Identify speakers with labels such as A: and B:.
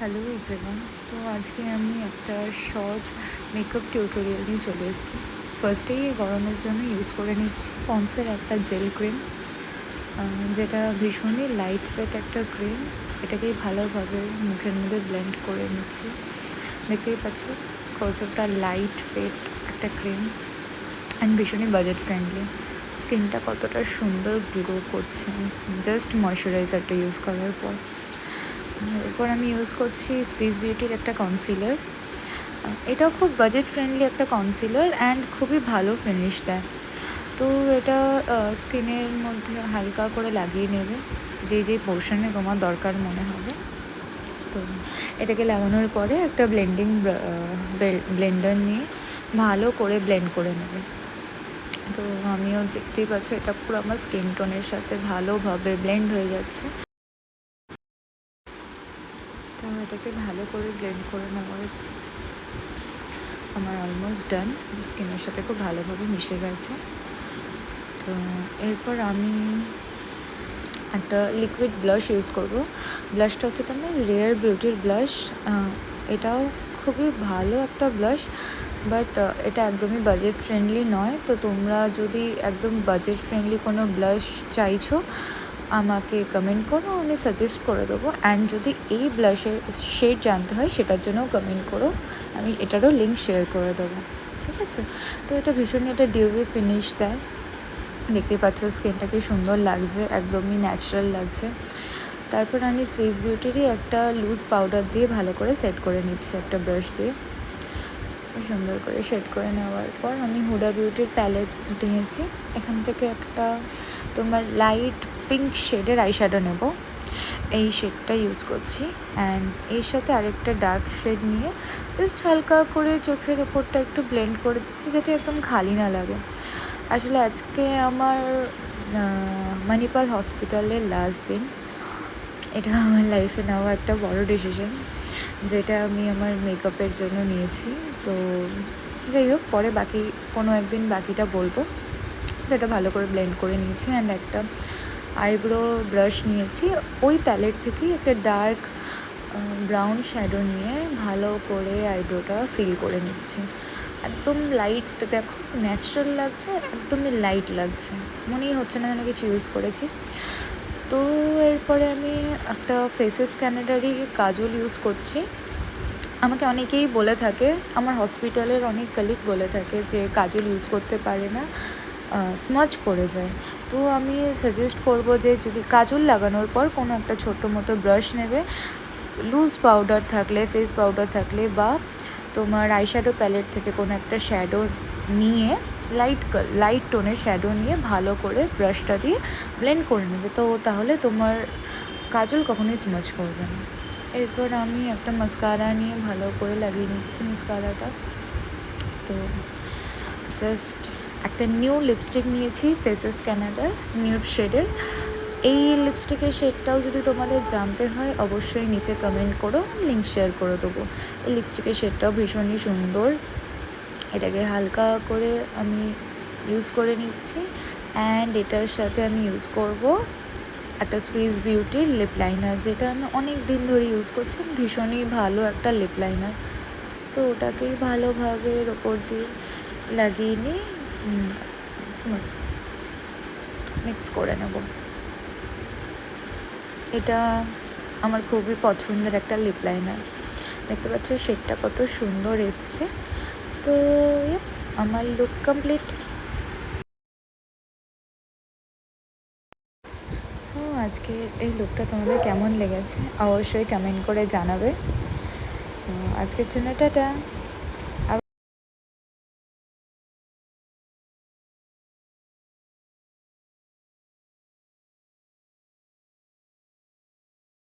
A: Hello everyone. তো আজকে আমি একটা শর্ট মেকআপ টিউটোরিয়াল নিয়ে চলে এসেছি। ফার্স্টেই গরমের জন্য ইউজ করে নিচ্ছি পন্সের একটা জেল ক্রিম, যেটা ভীষণই লাইট ওয়েট একটা ক্রিম। এটাকেই ভালোভাবে মুখের মধ্যে ব্লেন্ড করে নিচ্ছি। দেখতেই পাচ্ছ কতটা লাইট ওয়েট একটা ক্রিম অ্যান্ড ভীষণই বাজেট ফ্রেন্ডলি। স্কিনটা কতটা সুন্দর গ্লো করছে জাস্ট ময়শ্চারাইজারটা ইউজ করার পর। এরপর আমি ইউজ করছি স্পেস বিউটির একটা কনসিলার। এটাও খুব বাজেট ফ্রেন্ডলি একটা কনসিলার অ্যান্ড খুবই ভালো ফিনিশ দেয়। তো এটা স্কিনের মধ্যে হালকা করে লাগিয়ে নেবে যে পোর্শনে তোমার দরকার মনে হবে। তো এটাকে লাগানোর পরে একটা ব্লেন্ডার নিয়ে ভালো করে ব্লেন্ড করে নেবে। তো আমিও দেখতেই পাচ্ছ এটা পুরো আমার স্কিন টোনের সাথে ভালোভাবে ব্লেন্ড হয়ে যাচ্ছে। তো এটাকে ভালো করে ব্লেন্ড করে নেওয়ার আমার অলমোস্ট ডান, স্কিনের সাথে খুব ভালোভাবে মিশে গেছে। তো এরপর আমি একটা লিকুইড ব্লাশ ইউজ করব। ব্লাশটা হচ্ছে তোমার রেয়ার বিউটির ব্লাশ। এটাও খুবই ভালো একটা ব্লাশ, বাট এটা একদমই বাজেট ফ্রেন্ডলি নয়। তো তোমরা যদি একদম বাজেট ফ্রেন্ডলি কোনো ব্লাশ চাইছো আমাকে কমেন্ট করো, আমি সাজেস্ট করে দেবো। অ্যান্ড যদি এই ব্লাশের শেড জানতে হয় সেটার জন্যও কমেন্ট করো, আমি এটারও লিঙ্ক শেয়ার করে দেবো, ঠিক আছে? তো এটা ভীষণই একটা ডিউবি ফিনিশ দেয়। দেখতেই পাচ্ছ স্কিনটা কি সুন্দর লাগছে, একদমই ন্যাচারাল লাগছে। তারপর আমি সুইস বিউটিরই একটা লুজ পাউডার দিয়ে ভালো করে সেট করে নিচ্ছি একটা ব্রাশ দিয়ে। সুন্দর করে সেট করে নেওয়ার পর আমি হুডা বিউটির প্যালেট নিয়েছি। এখান থেকে একটা তোমার লাইট পিঙ্ক শেডের আইশ্যাডো নেব। এই শেডটা ইউজ করছি অ্যান্ড এর সাথে আরেকটা ডার্ক শেড নিয়ে জাস্ট হালকা করে চোখের ওপরটা একটু ব্লেন্ড করে দিচ্ছি যাতে একদম খালি না লাগে। আসলে আজকে আমার মণিপাল হসপিটালের লাস্ট দিন। এটা আমার লাইফে নেওয়া একটা বড় ডিসিশন, যেটা আমি আমার মেকআপের জন্য নিয়েছি। তো যাই হোক, পরে বাকি কোনো একদিন বাকিটা বলবো। তো এটা ভালো করে ব্লেন্ড করে নিয়েছি অ্যান্ড একটা আইব্রো ব্রাশ নিয়েছি। ওই প্যালেট থেকেই একটা ডার্ক ব্রাউন শ্যাডো নিয়ে ভালো করে আইব্রোটা ফিল করে নিচ্ছি। একদম লাইট, দেখো ন্যাচারাল লাগছে, একদমই লাইট লাগছে, মনেই হচ্ছে না যেন কিছু ইউজ করেছি। তো এরপরে আমি একটা ফেসেস ক্যানাডারই কাজল ইউজ করছি। আমাকে অনেকেই বলে থাকে, আমার হসপিটালের অনেক কলিগ বলে থাকে যে কাজল ইউজ করতে পারে না, স্মাচ করে যায়। তো আমি সাজেস্ট করব যে যদি কাজল লাগানোর পর কোনো একটা ছোট্ট মতো ব্রাশ নেবে, লুজ পাউডার থাকলে, ফেস পাউডার থাকলে, বা তোমার আইশ্যাডো প্যালেট থেকে কোনো একটা শ্যাডো নিয়ে লাইট টোনের শ্যাডো নিয়ে ভালো করে ব্রাশটা দিয়ে ব্লেন্ড করে নেবে। তো তাহলে তোমার কাজল কখনোই স্মাচ করবে না। এরপর আমি একটা মাস্কারা নিয়ে ভালো করে লাগিয়ে নিচ্ছি মাস্কারাটা। তো জাস্ট একটা নিউ লিপস্টিক নিয়েছি ফেসেস ক্যানাডার নিউড শেডের। এই লিপস্টিকের শেডটাও যদি তোমাদের জানতে হয় অবশ্যই নিচে কমেন্ট করো, লিঙ্ক শেয়ার করে দেবো। এই লিপস্টিকের শেডটাও ভীষণই সুন্দর। এটাকে হালকা করে আমি ইউজ করে নিচ্ছি অ্যান্ড এটার সাথে আমি ইউজ করব একটা সুইস বিউটির লিপ লাইনার, যেটা আমি অনেক দিন ধরে ইউজ করছি। ভীষণই ভালো একটা লিপ লাইনার। তো ওটাকেই ভালোভাবে এর ওপর দিয়ে লাগিয়ে নিয়ে মিক্স করে নেব। এটা আমার খুবই পছন্দের একটা লিপ লাইনার। দেখতে পাচ্ছ শেডটা কত সুন্দর এসছে। তো আমার লুক কমপ্লিট। সো আজকে এই লুকটা তোমাদের কেমন লেগেছে অবশ্যই কমেন্ট করে জানাবে। সো আজকের জন্য টাটা।